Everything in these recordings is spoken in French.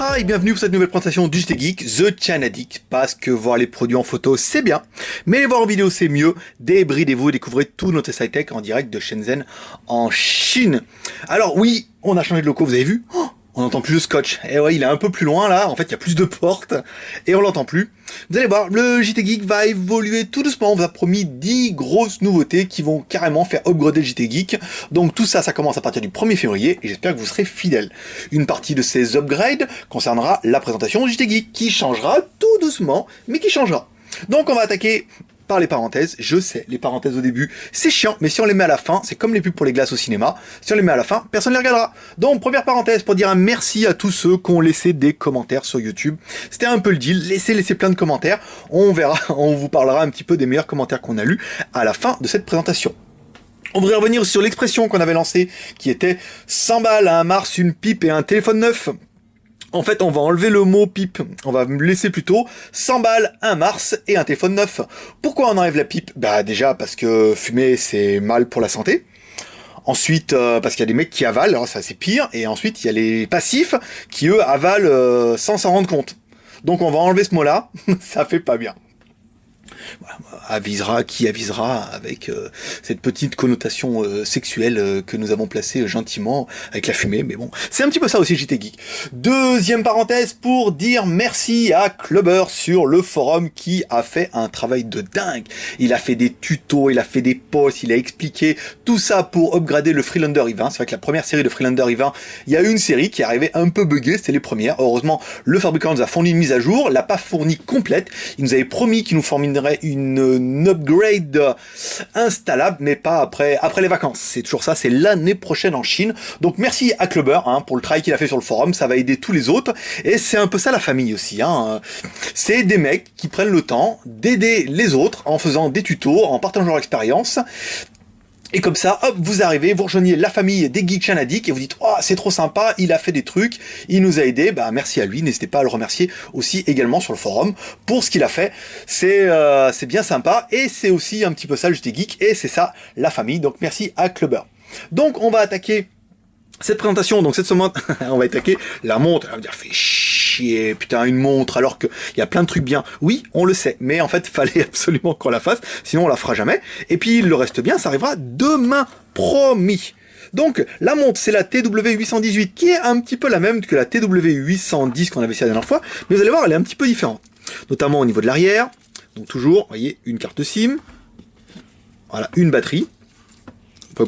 Bonsoir et bienvenue pour cette nouvelle présentation du JT Geek, The Channel-Addict, parce que voir les produits en photo c'est bien, mais les voir en vidéo c'est mieux. Débridez-vous et découvrez tout notre sci-tech en direct de Shenzhen en Chine. Alors oui, on a changé de loco, vous avez vu? On n'entend plus le scotch. Et ouais, il est un peu plus loin là, en fait il y a plus de portes, et on l'entend plus. Vous allez voir, le JT Geek va évoluer tout doucement, on vous a promis 10 grosses nouveautés qui vont carrément faire upgrader le JT Geek. Donc tout ça, ça commence à partir du 1er février, et j'espère que vous serez fidèles. Une partie de ces upgrades concernera la présentation du JT Geek, qui changera tout doucement, mais qui changera. Donc on va attaquer par les parenthèses. Je sais, les parenthèses au début, c'est chiant, mais si on les met à la fin, c'est comme les pubs pour les glaces au cinéma, si on les met à la fin, personne ne les regardera. Donc, première parenthèse pour dire un merci à tous ceux qui ont laissé des commentaires sur YouTube. C'était un peu le deal, laissez plein de commentaires, on verra, on vous parlera un petit peu des meilleurs commentaires qu'on a lus à la fin de cette présentation. On voudrait revenir sur l'expression qu'on avait lancée, qui était 100 balles, un Mars, une pipe et un téléphone neuf. En fait, on va enlever le mot pipe, on va laisser plutôt 100 balles, un Mars et un téléphone neuf. Pourquoi on enlève la pipe? Bah déjà parce que fumer c'est mal pour la santé. Ensuite, parce qu'il y a des mecs qui avalent, alors ça c'est pire. Et ensuite, il y a les passifs qui eux avalent sans s'en rendre compte. Donc on va enlever ce mot-là, ça fait pas bien. Voilà, avisera qui avisera avec cette petite connotation sexuelle que nous avons placée gentiment avec la fumée, mais bon, c'est un petit peu ça aussi JT Geek. Deuxième parenthèse pour dire merci à Clubber sur le forum qui a fait un travail de dingue. Il a fait des tutos, il a fait des posts, il a expliqué tout ça pour upgrader le Freelander i20. C'est vrai que la première série de Freelander i20, il y a eu une série qui est arrivée un peu buggée, c'était les premières. Heureusement, le fabricant nous a fourni une mise à jour, l'a pas fourni complète. Il nous avait promis qu'il nous fournirait une upgrade installable, mais pas après les vacances. C'est toujours ça, c'est l'année prochaine en Chine. Donc merci à Clubber pour le travail qu'il a fait sur le forum, ça va aider tous les autres. Et c'est un peu ça la famille aussi. C'est des mecs qui prennent le temps d'aider les autres en faisant des tutos, en partageant leur expérience. Et comme ça, hop, vous arrivez, vous rejoignez la famille des Geek Channel-Addict et vous dites « Oh, c'est trop sympa, il a fait des trucs, il nous a aidés. » Bah, merci à lui, n'hésitez pas à le remercier aussi également sur le forum pour ce qu'il a fait. C'est bien sympa et c'est aussi un petit peu ça le JT Geek et c'est ça la famille. Donc merci à Clubber. Donc on va attaquer cette présentation, donc cette semaine, on va attaquer la montre. Elle va me dire, fait chier, putain, une montre, alors qu'il y a plein de trucs bien. Oui, on le sait, mais en fait, fallait absolument qu'on la fasse, sinon on la fera jamais. Et puis, le reste bien, ça arrivera demain, promis. Donc, la montre, c'est la TW818, qui est un petit peu la même que la TW810 qu'on avait essayé la dernière fois, mais vous allez voir, elle est un petit peu différente. Notamment au niveau de l'arrière, donc toujours, vous voyez, une carte SIM, voilà, une batterie,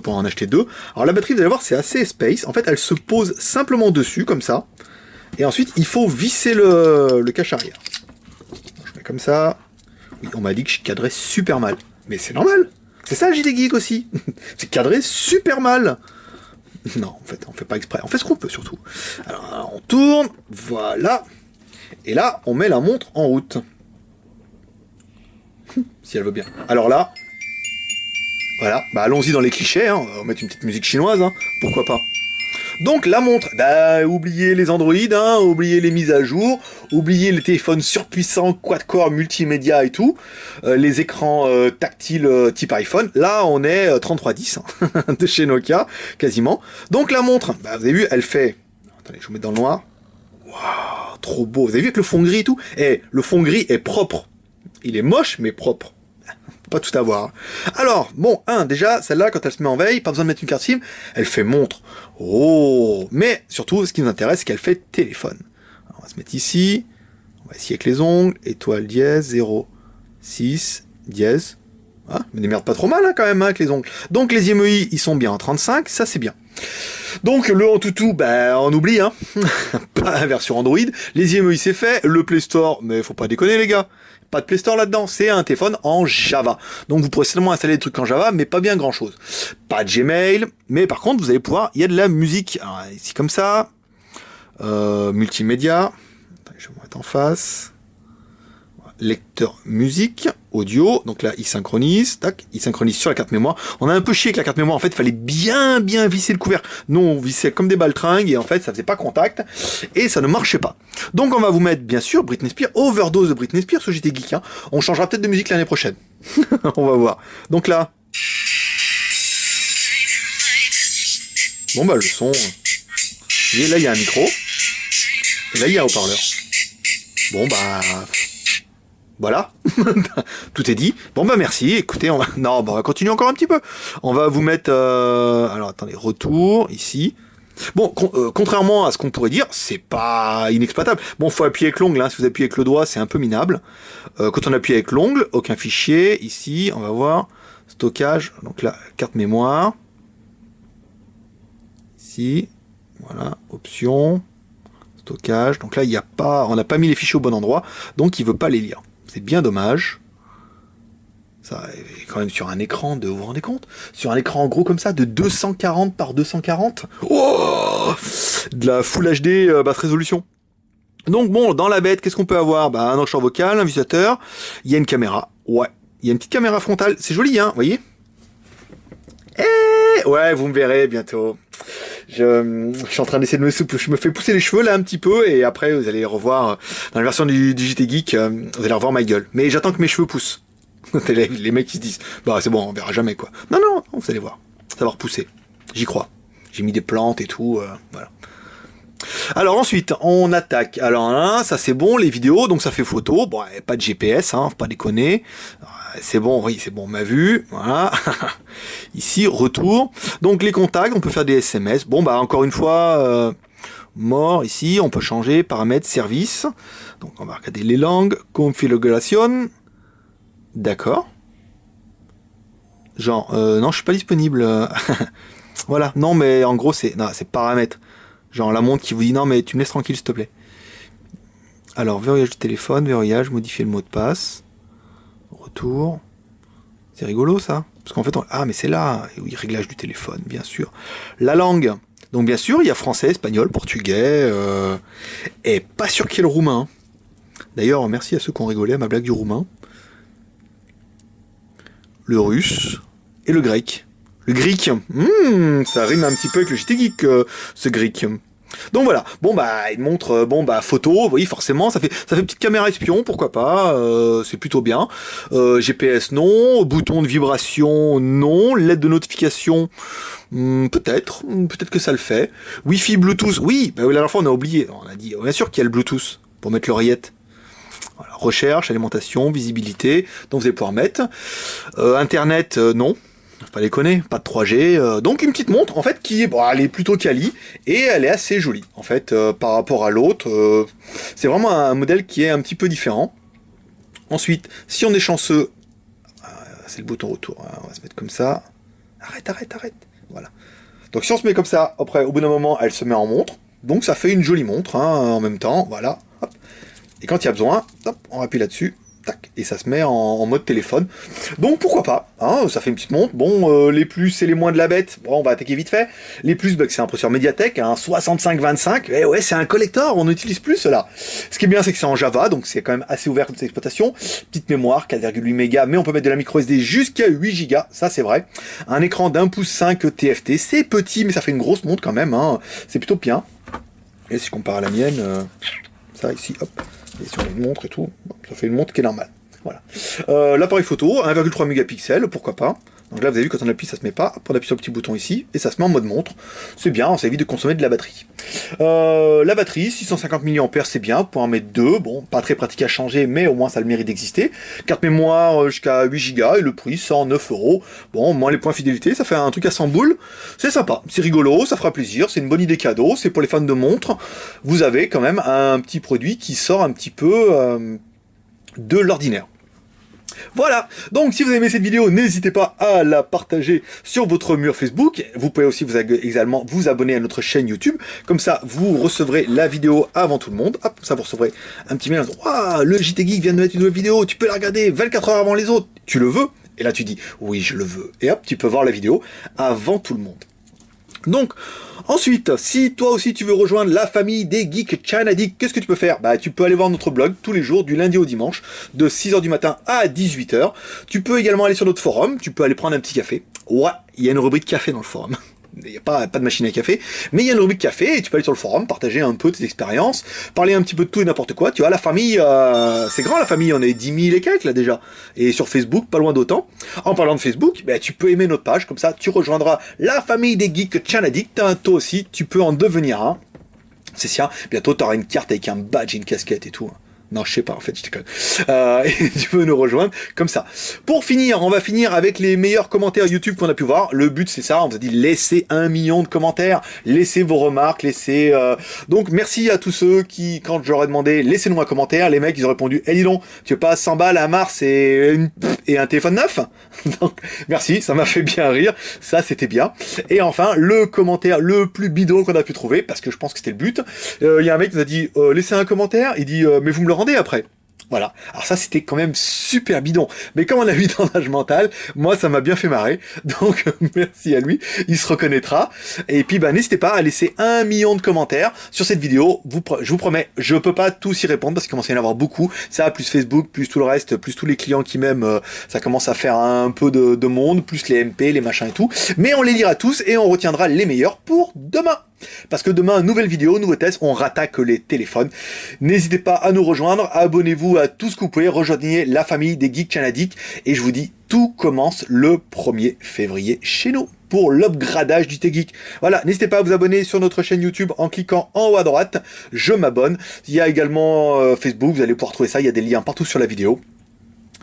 pour en acheter deux. Alors la batterie, vous allez voir, c'est assez space. En fait, elle se pose simplement dessus, comme ça. Et ensuite, il faut visser le cache arrière. Je mets comme ça. Oui, on m'a dit que je cadrais super mal. Mais c'est normal. C'est ça, JT Geek aussi. C'est cadré super mal. Non, en fait, on fait pas exprès. On fait ce qu'on peut, surtout. Alors, on tourne. Voilà. Et là, on met la montre en route. Si elle veut bien. Alors là... Voilà, bah allons-y dans les clichés, on va mettre une petite musique chinoise, pourquoi pas. Donc la montre, bah oubliez les Android, oubliez les mises à jour, oubliez les téléphones surpuissants, quad-core, multimédia et tout, les écrans tactiles type iPhone. Là on est 3310 de chez Nokia, quasiment. Donc la montre, bah vous avez vu, elle fait... Attendez, je vous mets dans le noir. Waouh, trop beau. Vous avez vu que le fond gris et tout? Et le fond gris est propre. Il est moche, mais propre. Pas tout à voir. Alors, bon, déjà, celle-là, quand elle se met en veille, pas besoin de mettre une carte SIM, elle fait montre. Oh! Mais, surtout, ce qui nous intéresse, c'est qu'elle fait téléphone. Alors, on va se mettre ici, on va essayer avec les ongles, étoile dièse, 0, 6, dièse. Mais démerde pas trop mal, quand même, avec les ongles. Donc, les IMEI, ils sont bien en 35, ça, c'est bien. Donc, le Antutu, on oublie, pas la version Android. Les IMEI, c'est fait. Le Play Store, mais faut pas déconner, les gars. Pas de Play Store là-dedans, c'est un téléphone en Java. Donc vous pourrez seulement installer des trucs en Java, mais pas bien grand-chose. Pas de Gmail, mais par contre, vous allez pouvoir... Il y a de la musique. Alors, ici, comme ça. Multimédia. Attends, je vais me mettre en face. Lecteur musique, audio. Donc là, il synchronise. Tac, il synchronise sur la carte mémoire. On a un peu chié avec la carte mémoire. En fait, il fallait bien visser le couvercle. Nous, on vissait comme des baltringues et en fait, ça faisait pas contact et ça ne marchait pas. Donc, on va vous mettre, bien sûr, Britney Spears, overdose de Britney Spears sur JT Geek. On changera peut-être de musique l'année prochaine. On va voir. Donc là. Bon, bah, le son. Vous voyez, là, il y a un micro. Et là, il y a un haut-parleur. Bon, bah... Voilà. Tout est dit. Bon, bah merci. Écoutez, non, bah, on va continuer encore un petit peu. On va vous mettre... Alors, attendez, retour, ici. Bon, contrairement à ce qu'on pourrait dire, c'est pas inexploitable. Bon, faut appuyer avec l'ongle, hein. Si vous appuyez avec le doigt, c'est un peu minable. Quand on appuie avec l'ongle, aucun fichier. Ici, on va voir stockage. Donc là, carte mémoire. Ici, voilà, option, stockage. Donc là, il y a pas, on n'a pas mis les fichiers au bon endroit, donc il veut pas les lire. C'est bien dommage. Ça est quand même sur un écran de, vous vous rendez compte? Sur un écran en gros comme ça, de 240 par 240. Oh, de la Full HD basse résolution. Donc bon, dans la bête, qu'est-ce qu'on peut avoir? Bah, un enregistreur vocal, un visualisateur, il y a une caméra. Ouais, il y a une petite caméra frontale. C'est joli, hein, vous voyez? Ouais, vous me verrez bientôt. Je suis en train d'essayer de je me fais pousser les cheveux là un petit peu et après vous allez revoir dans la version du JT Geek, vous allez revoir ma gueule. Mais j'attends que mes cheveux poussent. Les mecs qui se disent, bah c'est bon, on verra jamais quoi. Non, non, vous allez voir, ça va repousser. J'y crois. J'ai mis des plantes et tout, voilà. Alors ensuite, on attaque. Alors là, ça c'est bon, les vidéos, donc ça fait photo. Bon, pas de GPS, hein, faut pas déconner. C'est bon, oui, c'est bon, on m'a vu. Voilà. Ici, retour. Donc les contacts, on peut faire des SMS. Bon, bah encore une fois, mort, ici, on peut changer, paramètres, service. Donc on va regarder les langues, configuration. D'accord. Genre, non, je suis pas disponible. Voilà, non, mais en gros, c'est paramètres. Genre la montre qui vous dit non mais tu me laisses tranquille s'il te plaît. Alors verrouillage du téléphone, verrouillage, modifier le mot de passe. Retour. C'est rigolo ça. Parce qu'en fait, ah mais c'est là. Et oui, réglage du téléphone, bien sûr. La langue. Donc bien sûr, il y a français, espagnol, portugais. Et pas sûr qu'il y ait le roumain. D'ailleurs, merci à ceux qui ont rigolé à ma blague du roumain. Le russe et le grec. Le grec, ça rime un petit peu avec le JT Geek, ce grec. Donc voilà, bon bah il montre, bon bah photo, vous voyez forcément, ça fait petite caméra espion, pourquoi pas, c'est plutôt bien. GPS non, bouton de vibration non, LED de notification peut-être que ça le fait. Wi-Fi, Bluetooth, oui, bah la dernière fois on a oublié, on a dit bien sûr qu'il y a le Bluetooth pour mettre l'oreillette. Voilà, recherche, alimentation, visibilité, donc vous allez pouvoir mettre. Internet non. Faut pas déconner, pas de 3G, donc une petite montre en fait qui est, bon, elle est plutôt quali et elle est assez jolie en fait par rapport à l'autre. C'est vraiment un modèle qui est un petit peu différent. Ensuite, si on est chanceux, c'est le bouton retour, hein, on va se mettre comme ça. Arrête. Voilà. Donc si on se met comme ça, après au bout d'un moment, elle se met en montre. Donc ça fait une jolie montre hein, en même temps, voilà. Hop. Et quand il y a besoin, hop, on appuie là-dessus. Tac, et ça se met en mode téléphone. Donc pourquoi pas, hein, ça fait une petite montre. Bon, les plus et les moins de la bête, bon, on va attaquer vite fait. Les plus, bah, c'est un processeur Mediatek, un 6525. Et ouais, c'est un collector, on n'utilise plus cela. Ce qui est bien, c'est que c'est en Java, donc c'est quand même assez ouvert comme exploitation. Petite mémoire, 4,8 mégas, mais on peut mettre de la micro SD jusqu'à 8 Go, ça c'est vrai. Un écran d'1,5 pouce TFT, c'est petit, mais ça fait une grosse montre quand même, hein. C'est plutôt bien. Et si je compare à la mienne, ça ici, hop. Et si on a une montre et tout, ça fait une montre qui est normale. Voilà. L'appareil photo, 1,3 mégapixels, pourquoi pas. Donc là, vous avez vu, quand on appuie, ça se met pas. On appuie sur le petit bouton ici, et ça se met en mode montre. C'est bien, ça évite de consommer de la batterie. La batterie, 650 mAh, c'est bien. Vous pouvez en mettre 2. Bon, pas très pratique à changer, mais au moins, ça a le mérite d'exister. Carte mémoire jusqu'à 8 Go, et le prix, 109 €. Bon, moins les points fidélité, ça fait un truc à 100 boules. C'est sympa, c'est rigolo, ça fera plaisir. C'est une bonne idée cadeau, c'est pour les fans de montres. Vous avez quand même un petit produit qui sort un petit peu de l'ordinaire. Voilà, donc si vous avez aimé cette vidéo, n'hésitez pas à la partager sur votre mur Facebook. Vous pouvez aussi également vous abonner à notre chaîne YouTube. Comme ça, vous recevrez la vidéo avant tout le monde. Hop, ça vous recevrez un petit mail en disant « Waouh, le JT Geek vient de mettre une nouvelle vidéo, tu peux la regarder 24 heures avant les autres. Tu le veux ?» Et là, tu dis « Oui, je le veux. » Et hop, tu peux voir la vidéo avant tout le monde. Donc, ensuite, si toi aussi tu veux rejoindre la famille des geeks Chanadik, qu'est-ce que tu peux faire? Bah, tu peux aller voir notre blog tous les jours, du lundi au dimanche, de 6h du matin à 18h. Tu peux également aller sur notre forum, tu peux aller prendre un petit café. Ouais, il y a une rubrique café dans le forum. Il n'y a pas de machine à café, mais il y a une rubrique café, et tu peux aller sur le forum, partager un peu tes expériences, parler un petit peu de tout et n'importe quoi. Tu vois, la famille, c'est grand la famille, on est 10 000 et quelques là déjà. Et sur Facebook, pas loin d'autant. En parlant de Facebook, bah, tu peux aimer notre page, comme ça tu rejoindras la famille des geeks Chanadik. Toi aussi, tu peux en devenir un. C'est ça. Bientôt, tu auras une carte avec un badge et une casquette et tout. Non, je sais pas, en fait, je déconne. Et tu peux nous rejoindre comme ça. Pour finir, on va finir avec les meilleurs commentaires YouTube qu'on a pu voir. Le but, c'est ça, on vous a dit, laissez 1 million de commentaires, laissez vos remarques, laissez... Donc, merci à tous ceux qui, quand je leur ai demandé, laissez-nous un commentaire, les mecs, ils ont répondu, dis donc, tu veux pas 100 balles à Mars et un téléphone neuf? Donc, merci, ça m'a fait bien rire, ça, c'était bien. Et enfin, le commentaire le plus bidon qu'on a pu trouver, parce que je pense que c'était le but, il y a un mec qui nous a dit, laissez un commentaire, il dit, mais vous me le rendez après. Voilà. Alors ça, c'était quand même super bidon. Mais comme on a vu dans l'âge mental, moi, ça m'a bien fait marrer. Donc, merci à lui. Il se reconnaîtra. Et puis, n'hésitez pas à laisser 1 million de commentaires sur cette vidéo. Je vous promets, je peux pas tous y répondre parce qu'il commence à y en avoir beaucoup. Ça, plus Facebook, plus tout le reste, plus tous les clients qui m'aiment, ça commence à faire un peu de monde, plus les MP, les machins et tout. Mais on les lira tous et on retiendra les meilleurs pour demain. Parce que demain, nouvelle vidéo, nouveau test, on rattaque les téléphones. N'hésitez pas à nous rejoindre, abonnez-vous à tout ce que vous pouvez, rejoignez la famille des Geeks Canadiques, et je vous dis, tout commence le 1er février chez nous, pour l'upgradage du T-Geek. Voilà, n'hésitez pas à vous abonner sur notre chaîne YouTube en cliquant en haut à droite, je m'abonne. Il y a également Facebook, vous allez pouvoir trouver ça, il y a des liens partout sur la vidéo.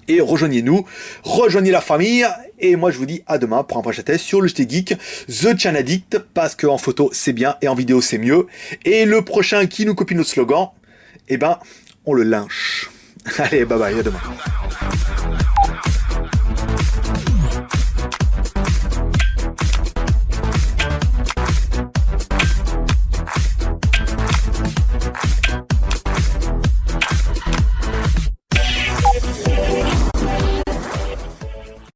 Et rejoignez-nous, rejoignez la famille, et moi je vous dis à demain pour un prochain test sur le JT Geek, The Channel Addict, parce qu'en photo c'est bien et en vidéo c'est mieux. Et le prochain qui nous copie notre slogan, on le lynche. Allez, bye bye, à demain.